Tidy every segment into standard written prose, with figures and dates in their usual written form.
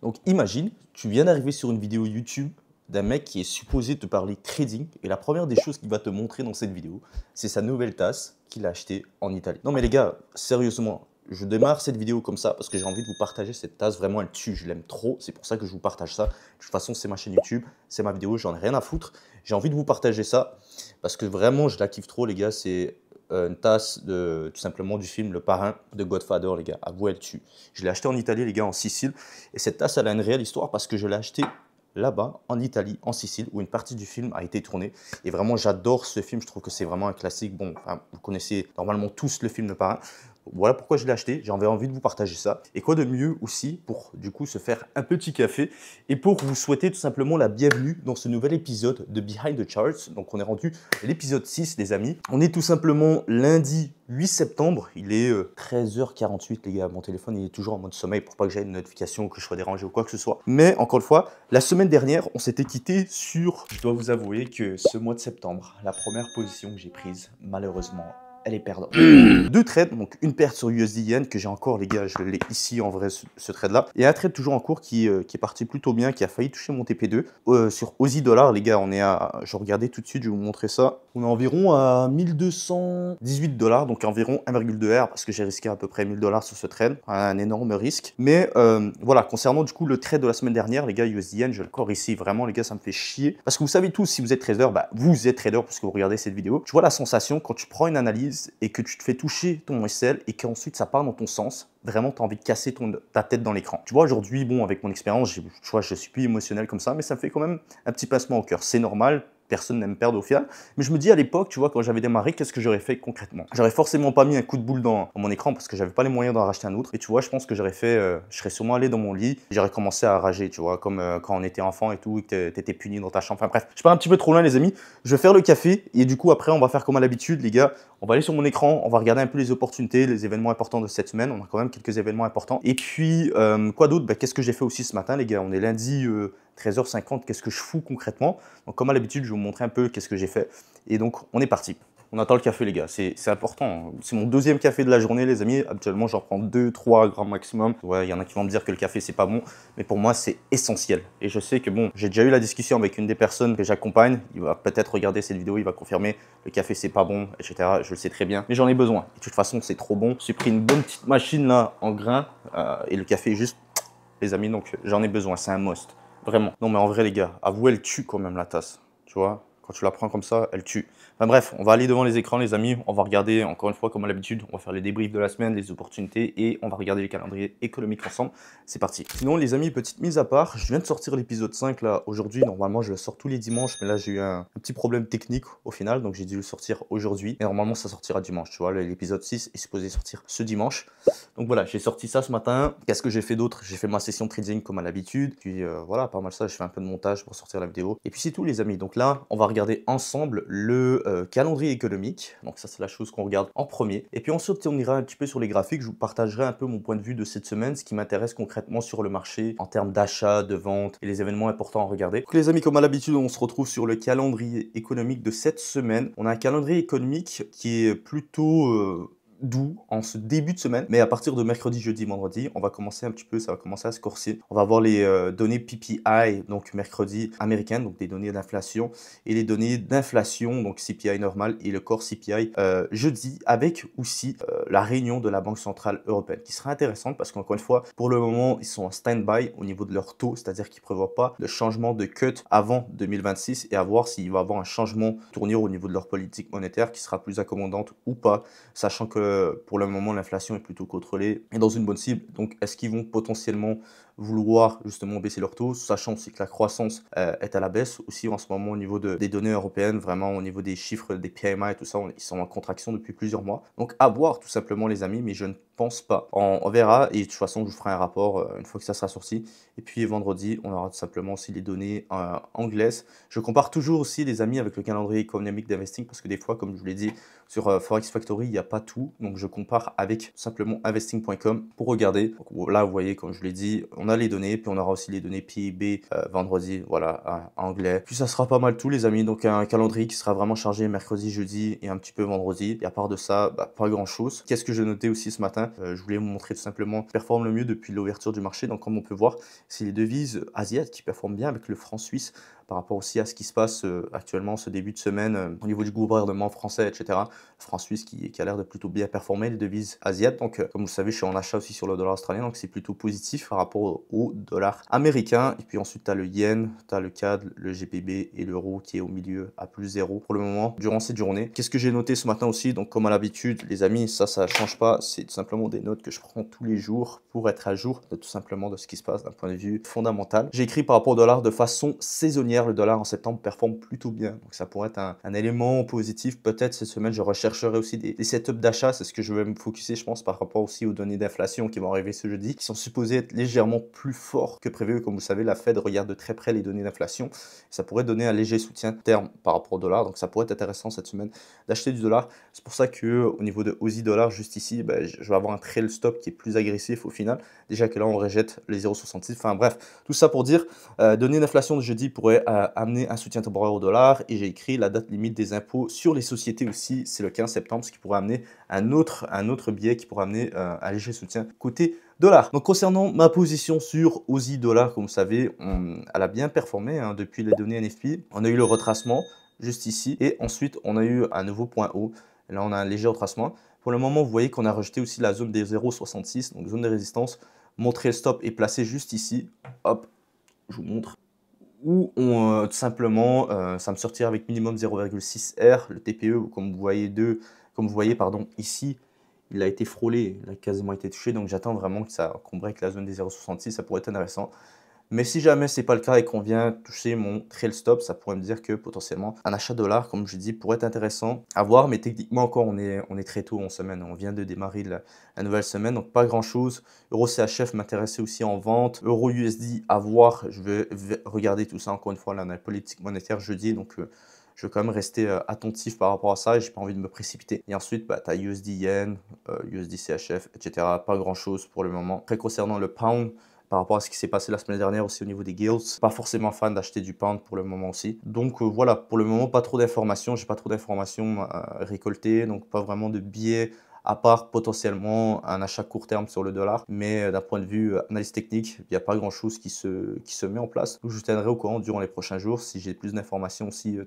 Donc imagine, tu viens d'arriver sur une vidéo YouTube d'un mec qui est supposé te parler trading et la première des choses qu'il va te montrer dans cette vidéo, c'est sa nouvelle tasse qu'il a achetée en Italie. Non mais les gars, sérieusement, je démarre cette vidéo comme ça parce que j'ai envie de vous partager cette tasse. Vraiment, elle tue, je l'aime trop. C'est pour ça que je vous partage ça. De toute façon, c'est ma chaîne YouTube, c'est ma vidéo, j'en ai rien à foutre. J'ai envie de vous partager ça parce que vraiment, je la kiffe trop, les gars. C'est une tasse de tout simplement du film Le Parrain de Godfather, les gars. Avouez, elle tue. Je l'ai acheté en Italie, les gars, en Sicile. Et cette tasse, elle a une réelle histoire parce que je l'ai achetée là-bas, en Italie, en Sicile, où une partie du film a été tournée. Et vraiment, j'adore ce film. Je trouve que c'est vraiment un classique. Bon, enfin, vous connaissez normalement tous le film Le Parrain. Voilà pourquoi je l'ai acheté, j'avais envie de vous partager ça. Et quoi de mieux aussi pour du coup se faire un petit café et pour vous souhaiter tout simplement la bienvenue dans ce nouvel épisode de Behind the Charts. Donc on est rendu à l'épisode 6 les amis. On est tout simplement lundi 8 septembre, il est 13h48 les gars, mon téléphone il est toujours en mode sommeil pour pas que j'aie une notification, que je sois dérangé ou quoi que ce soit. Mais encore une fois, la semaine dernière on s'était quitté sur, je dois vous avouer que ce mois de septembre, la première position que j'ai prise malheureusement, elle est perdante. Deux trades, donc une perte sur USD Yen que j'ai encore les gars, je l'ai ici en vrai ce trade là. Et un trade toujours en cours qui est parti plutôt bien, qui a failli toucher mon TP2. Sur Aussie Dollar les gars, on est à, je regardais tout de suite, je vais vous montrer ça. On est environ à 1218 $, donc environ 1,2 R parce que j'ai risqué à peu près 1000 $ sur ce trade, un énorme risque. Mais voilà, concernant du coup le trade de la semaine dernière les gars, USD Yen, je l'ai encore ici, vraiment les gars ça me fait chier. Parce que vous savez tous, si vous êtes trader, bah, vous êtes trader parce que vous regardez cette vidéo. Tu vois la sensation quand tu prends une analyse et que tu te fais toucher ton SL et qu'ensuite ça part dans ton sens, vraiment tu as envie de casser ta tête dans l'écran. Tu vois aujourd'hui, bon avec mon expérience, je suis plus émotionnel comme ça, mais ça me fait quand même un petit pincement au cœur. C'est normal, personne n'aime perdre au final. Mais je me dis à l'époque, tu vois, quand j'avais démarré, qu'est-ce que j'aurais fait concrètement? J'aurais forcément pas mis un coup de boule dans mon écran parce que j'avais pas les moyens d'en racheter un autre. Et tu vois, je pense que j'aurais fait, je serais sûrement allé dans mon lit, j'aurais commencé à rager, tu vois, comme quand on était enfant et tout, et que t'étais puni dans ta chambre. Enfin bref, je pars un petit peu trop loin les amis. Je vais faire le café et du coup après on va faire comme à l'habitude les gars. On va aller sur mon écran, on va regarder un peu les opportunités, les événements importants de cette semaine. On a quand même quelques événements importants. Et puis, quoi d'autre? Bah, qu'est-ce que j'ai fait aussi ce matin, les gars? On est lundi 13h50. Qu'est-ce que je fous concrètement? Donc, comme à l'habitude, je vais vous montrer un peu qu'est-ce que j'ai fait. Et donc, on est parti. On attend le café, les gars. C'est important. C'est mon deuxième café de la journée, les amis. Habituellement, j'en prends 2-3 grammes maximum. Ouais, il y en a qui vont me dire que le café, c'est pas bon. Mais pour moi, c'est essentiel. Et je sais que, bon, j'ai déjà eu la discussion avec une des personnes que j'accompagne. Il va peut-être regarder cette vidéo, il va confirmer le café, c'est pas bon, etc. Je le sais très bien. Mais j'en ai besoin. Et de toute façon, c'est trop bon. J'ai pris une bonne petite machine là, en grains. Et le café est juste, les amis, donc j'en ai besoin. C'est un must. Vraiment. Non, mais en vrai, les gars, avouez, elle tue quand même la tasse. Tu vois? Quand tu la prends comme ça, elle tue. Enfin bref, on va aller devant les écrans les amis, on va regarder encore une fois comme à l'habitude, on va faire les débriefs de la semaine, les opportunités et on va regarder les calendriers économiques ensemble. C'est parti. Sinon les amis, petite mise à part, je viens de sortir l'épisode 5 là aujourd'hui, normalement je le sors tous les dimanches mais là j'ai eu un petit problème technique au final donc j'ai dû le sortir aujourd'hui et normalement ça sortira dimanche, tu vois, l'épisode 6 est supposé sortir ce dimanche. Donc voilà, j'ai sorti ça ce matin. Qu'est-ce que j'ai fait d'autre? J'ai fait ma session trading comme à l'habitude, puis voilà, pas mal ça, je fais un peu de montage pour sortir la vidéo. Et puis c'est tout les amis, donc là on va regarder ensemble le calendrier économique. Donc ça c'est la chose qu'on regarde en premier. Et puis ensuite on ira un petit peu sur les graphiques. Je vous partagerai un peu mon point de vue de cette semaine, ce qui m'intéresse concrètement sur le marché en termes d'achat, de vente et les événements importants à regarder. Donc les amis, comme à l'habitude, on se retrouve sur le calendrier économique de cette semaine. On a un calendrier économique qui est plutôt doux en ce début de semaine, mais à partir de mercredi, jeudi, vendredi, on va commencer un petit peu, ça va commencer à se corser. On va voir les données PPI, donc mercredi américaines, donc des données d'inflation, et les données d'inflation, donc CPI normal et le core CPI jeudi, avec aussi la réunion de la Banque Centrale Européenne, qui sera intéressante parce qu'encore une fois, pour le moment, ils sont en stand-by au niveau de leur taux, c'est-à-dire qu'ils ne prévoient pas de changement de cut avant 2026 et à voir s'il va y avoir un changement de tournure au niveau de leur politique monétaire qui sera plus accommodante ou pas, sachant que pour le moment l'inflation est plutôt contrôlée et dans une bonne cible. Donc est-ce qu'ils vont potentiellement vouloir justement baisser leur taux, sachant aussi que la croissance est à la baisse aussi en ce moment au niveau des données européennes, vraiment au niveau des chiffres des PMI et tout ça, ils sont en contraction depuis plusieurs mois. Donc à voir tout simplement les amis, mais je ne pense pas. On verra et de toute façon je vous ferai un rapport une fois que ça sera sorti. Et puis vendredi, on aura tout simplement aussi les données anglaises. Je compare toujours aussi les amis avec le calendrier économique d'investing parce que des fois, comme je vous l'ai dit, sur Forex Factory, il n'y a pas tout. Donc je compare avec simplement investing.com pour regarder. Donc, là, vous voyez, comme je l'ai dit, on a les données, puis on aura aussi les données PIB vendredi, voilà, anglais. Puis ça sera pas mal tout les amis, donc un calendrier qui sera vraiment chargé mercredi, jeudi et un petit peu vendredi. Et à part de ça, pas grand chose. Qu'est-ce que j'ai noté aussi ce matin? Je voulais vous montrer tout simplement qui performe le mieux depuis l'ouverture du marché. Donc comme on peut voir, c'est les devises asiatiques qui performent bien avec le franc suisse par rapport aussi à ce qui se passe actuellement ce début de semaine au niveau du gouvernement français, etc. Franc suisse qui a l'air de plutôt bien performer, les devises asiatiques. Donc comme vous le savez, je suis en achat aussi sur le dollar australien, donc c'est plutôt positif par rapport au dollar américain. Et puis ensuite, tu as le yen, tu as le CAD, le GBP et l'euro qui est au milieu à plus 0 pour le moment durant cette journée. Qu'est-ce que j'ai noté ce matin aussi? Donc comme à l'habitude, les amis, ça ne change pas. C'est tout simplement des notes que je prends tous les jours pour être à jour de tout simplement de ce qui se passe d'un point de vue fondamental. J'ai écrit par rapport au dollar de façon saisonnière. Le dollar en septembre performe plutôt bien. Donc ça pourrait être un élément positif. Peut-être cette semaine, je rechercherai aussi des setups d'achat. C'est ce que je vais me focuser, je pense, par rapport aussi aux données d'inflation qui vont arriver ce jeudi, qui sont supposées être légèrement plus forts que prévu. Comme vous savez, la Fed regarde de très près les données d'inflation. Ça pourrait donner un léger soutien terme par rapport au dollar. Donc ça pourrait être intéressant cette semaine d'acheter du dollar. C'est pour ça que au niveau de Aussie dollar, juste ici, je vais avoir un trail stop qui est plus agressif au final. Déjà que là, on rejette les 0,66. Enfin bref, tout ça pour dire, données d'inflation de jeudi pourrait amener un soutien temporaire au dollar. Et j'ai écrit la date limite des impôts sur les sociétés aussi, c'est le 15 septembre, ce qui pourrait amener un autre biais qui pourrait amener un léger soutien côté dollar. Donc concernant ma position sur Aussie dollar, comme vous savez, elle a bien performé depuis les données NFP. On a eu le retracement juste ici et ensuite on a eu un nouveau point haut. Là on a un léger retracement. Pour le moment, vous voyez qu'on a rejeté aussi la zone des 0,66, donc zone de résistance. Mon trail stop est placé juste ici. Hop, je vous montre. Où on tout simplement, ça me sortira avec minimum 0,6 R. Le TPE, comme vous voyez ici, il a été frôlé, il a quasiment été touché. Donc j'attends vraiment qu'on break la zone des 0,66. Ça pourrait être intéressant. Mais si jamais ce n'est pas le cas et qu'on vient toucher mon trail stop, ça pourrait me dire que potentiellement un achat dollar, comme je dis, pourrait être intéressant à voir. Mais techniquement encore, on est très tôt en semaine. On vient de démarrer la nouvelle semaine, donc pas grand-chose. Euro CHF m'intéressait aussi en vente. Euro USD à voir. Je vais regarder tout ça encore une fois. Là, on a la politique monétaire jeudi, donc je vais quand même rester attentif par rapport à ça et j'ai pas envie de me précipiter. Et ensuite, tu as USD Yen, USD CHF, etc. Pas grand-chose pour le moment. Après, concernant le pound, par rapport à ce qui s'est passé la semaine dernière aussi au niveau des guilds. Pas forcément fan d'acheter du pound pour le moment aussi. Donc voilà, pour le moment, pas trop d'informations. J'ai pas trop d'informations récoltées, donc pas vraiment de biais à part potentiellement un achat court terme sur le dollar. Mais d'un point de vue analyse technique, il n'y a pas grand-chose qui se met en place. Donc je vous tiendrai au courant durant les prochains jours si j'ai plus d'informations aussi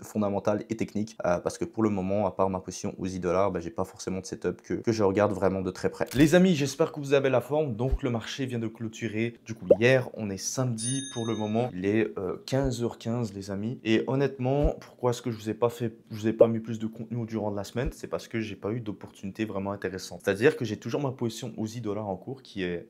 fondamentale et technique parce que pour le moment, à part ma position Aussie dollar, j'ai pas forcément de setup que je regarde vraiment de très près. Les amis, j'espère que vous avez la forme. Donc le marché vient de clôturer. Du coup, hier, on est samedi pour le moment. Il est 15h15 les amis. Et honnêtement, pourquoi est-ce que je vous ai pas mis plus de contenu durant la semaine? C'est parce que j'ai pas eu d'opportunité vraiment intéressante. C'est-à-dire que j'ai toujours ma position Aussie dollar en cours qui est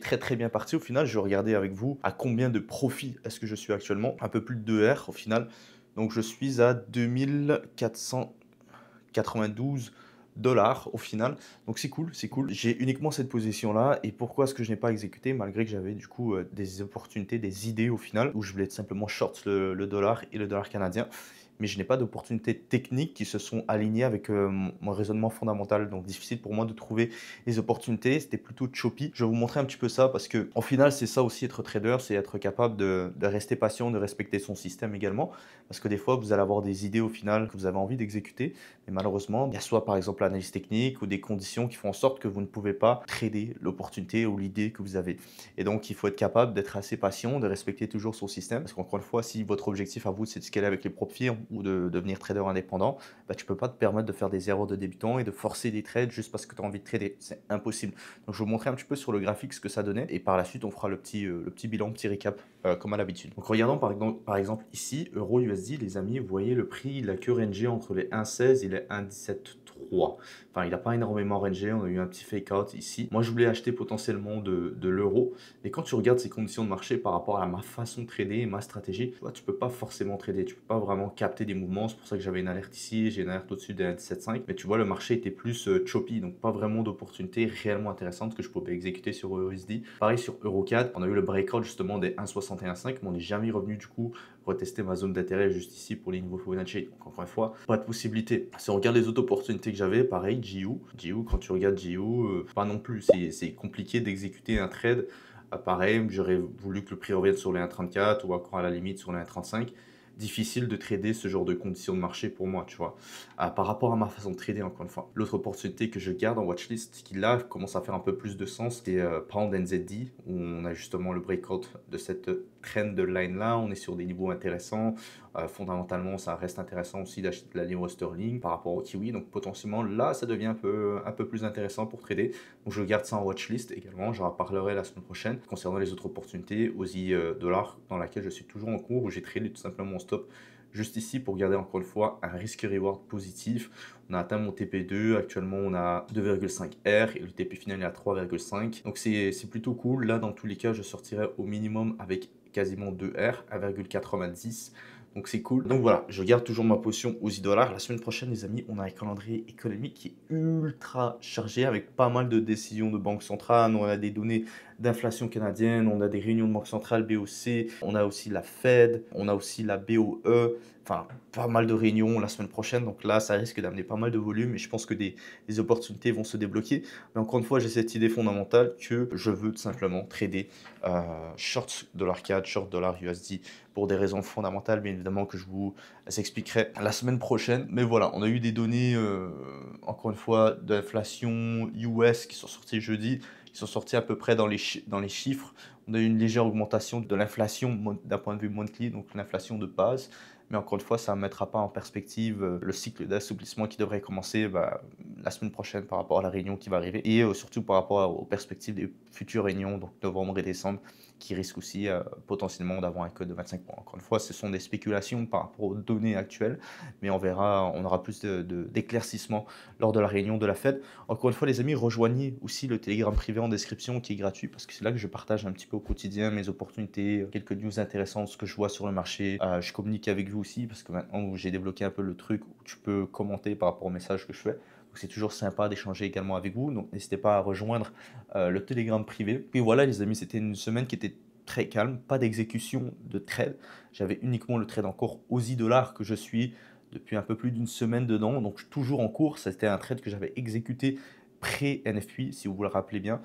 très très bien partie. Au final, je regardais avec vous à combien de profit est-ce que je suis actuellement. Un peu plus de 2 R au final. Donc je suis à 2492 dollars au final. Donc c'est cool, c'est cool. J'ai uniquement cette position-là. Et pourquoi est-ce que je n'ai pas exécuté malgré que j'avais du coup des opportunités, des idées au final, où je voulais tout simplement short le dollar et le dollar canadien. Mais je n'ai pas d'opportunités techniques qui se sont alignées avec mon raisonnement fondamental. Donc difficile pour moi de trouver les opportunités. C'était plutôt choppy. Je vais vous montrer un petit peu ça parce que au final, c'est ça aussi être trader, c'est être capable de rester patient, de respecter son système également. Parce que des fois, vous allez avoir des idées au final que vous avez envie d'exécuter. Mais malheureusement, il y a soit par exemple l'analyse technique ou des conditions qui font en sorte que vous ne pouvez pas trader l'opportunité ou l'idée que vous avez. Et donc, il faut être capable d'être assez patient, de respecter toujours son système. Parce qu'encore une fois, si votre objectif à vous, c'est de scaler avec les propres firmes ou de devenir trader indépendant, tu ne peux pas te permettre de faire des erreurs de débutant et de forcer des trades juste parce que tu as envie de trader. C'est impossible. Donc, je vais vous montrer un petit peu sur le graphique ce que ça donnait. Et par la suite, on fera le petit bilan, petit récap, comme à l'habitude. Donc, regardons par exemple ici, Euro USD, les amis, vous voyez le prix, il a que rangé entre les 1,16 et les 1,17,3. Enfin, il n'a pas énormément rangé. On a eu un petit fake out ici. Moi, je voulais acheter potentiellement de l'euro. Et quand tu regardes ces conditions de marché par rapport à ma façon de trader et ma stratégie, tu peux pas forcément trader. Tu peux pas vraiment capter des mouvements. C'est pour ça que j'avais une alerte ici. J'ai une alerte au-dessus des 1,17,5. Mais tu vois, le marché était plus choppy. Donc, pas vraiment d'opportunités réellement intéressantes que je pouvais exécuter sur USD. Pareil sur EuroCAD. On a eu le breakout justement des 1,61,5. Mais on n'est jamais revenu du coup retester ma zone d'intérêt juste ici pour les niveaux Fibonacci. Donc encore une fois, pas de possibilité. Si on regarde les autres opportunités que j'avais, pareil, GU, quand tu regardes GU, pas non plus. C'est compliqué d'exécuter un trade Pareil, j'aurais voulu que le prix revienne sur les 1,34 ou encore à la limite sur les 1,35. Difficile de trader ce genre de conditions de marché pour moi, tu vois. Par rapport à ma façon de trader, encore une fois. L'autre opportunité que je garde en watchlist, qui là commence à faire un peu plus de sens, c'est Pound NZD, où on a justement le breakout de cette trend de line là. On est sur des niveaux intéressants. Fondamentalement, ça reste intéressant aussi d'acheter de la livre sterling par rapport au kiwi. Donc potentiellement, là, ça devient un peu plus intéressant pour trader. Donc je garde ça en watchlist également. J'en reparlerai la semaine prochaine concernant les autres opportunités, Aussie dollar, dans laquelle je suis toujours en cours, où j'ai tradé tout simplement mon stop juste ici pour garder encore une fois un risque-reward positif. On a atteint mon TP2, actuellement on a 2,5 R et le TP final est à 3,5. Donc c'est plutôt cool. Là, dans tous les cas, je sortirai au minimum avec quasiment 2 R, 1,90. Donc c'est cool. Donc voilà, je garde toujours ma position aux $. La semaine prochaine, les amis, on a un calendrier économique qui est ultra chargé avec pas mal de décisions de banque centrale. On a des données d'inflation canadienne, on a des réunions de banque centrale BOC, on a aussi la Fed, on a aussi la BOE. Enfin, pas mal de réunions la semaine prochaine. Donc là, ça risque d'amener pas mal de volume et je pense que des opportunités vont se débloquer. Mais encore une fois, j'ai cette idée fondamentale que je veux tout simplement trader short dollar CAD, short dollar USD pour des raisons fondamentales, bien évidemment, que je vous expliquerai la semaine prochaine. Mais voilà, on a eu des données, encore une fois, d'inflation US qui sont sorties jeudi, qui sont sorties à peu près dans les chiffres. On a eu une légère augmentation de l'inflation d'un point de vue monthly, donc l'inflation de base. Mais encore une fois, ça ne mettra pas en perspective le cycle d'assouplissement qui devrait commencer la semaine prochaine par rapport à la réunion qui va arriver et surtout par rapport aux perspectives des futures réunions, donc novembre et décembre, qui risquent aussi potentiellement d'avoir un code de 25 points. Encore une fois, ce sont des spéculations par rapport aux données actuelles, mais on verra, on aura plus d'éclaircissements lors de la réunion de la Fed. Encore une fois, les amis, rejoignez aussi le Telegram privé en description qui est gratuit parce que c'est là que je partage un petit peu au quotidien mes opportunités, quelques news intéressantes, ce que je vois sur le marché. Je communique avec vous aussi parce que maintenant j'ai débloqué un peu le truc où tu peux commenter par rapport aux messages que je fais. C'est toujours sympa d'échanger également avec vous. Donc n'hésitez pas à rejoindre le Telegram privé. Et voilà les amis, c'était une semaine qui était très calme, pas d'exécution de trade. J'avais uniquement le trade encore Aussie dollar que je suis depuis un peu plus d'une semaine dedans. Donc toujours en cours. C'était un trade que j'avais exécuté pré-NFP, si vous vous le rappelez bien.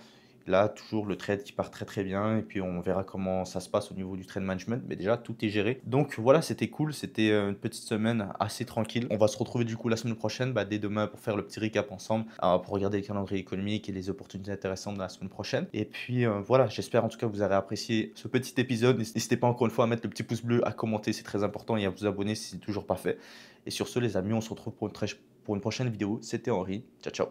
Là, toujours le trade qui part très très bien et puis on verra comment ça se passe au niveau du trade management. Mais déjà, tout est géré. Donc voilà, c'était cool. C'était une petite semaine assez tranquille. On va se retrouver du coup la semaine prochaine, dès demain pour faire le petit recap ensemble, pour regarder le calendrier économique et les opportunités intéressantes de la semaine prochaine. Et puis voilà, j'espère en tout cas que vous aurez apprécié ce petit épisode. N'hésitez pas encore une fois à mettre le petit pouce bleu, à commenter, c'est très important et à vous abonner si c'est toujours pas fait. Et sur ce les amis, on se retrouve pour une prochaine vidéo. C'était Henri. Ciao ciao.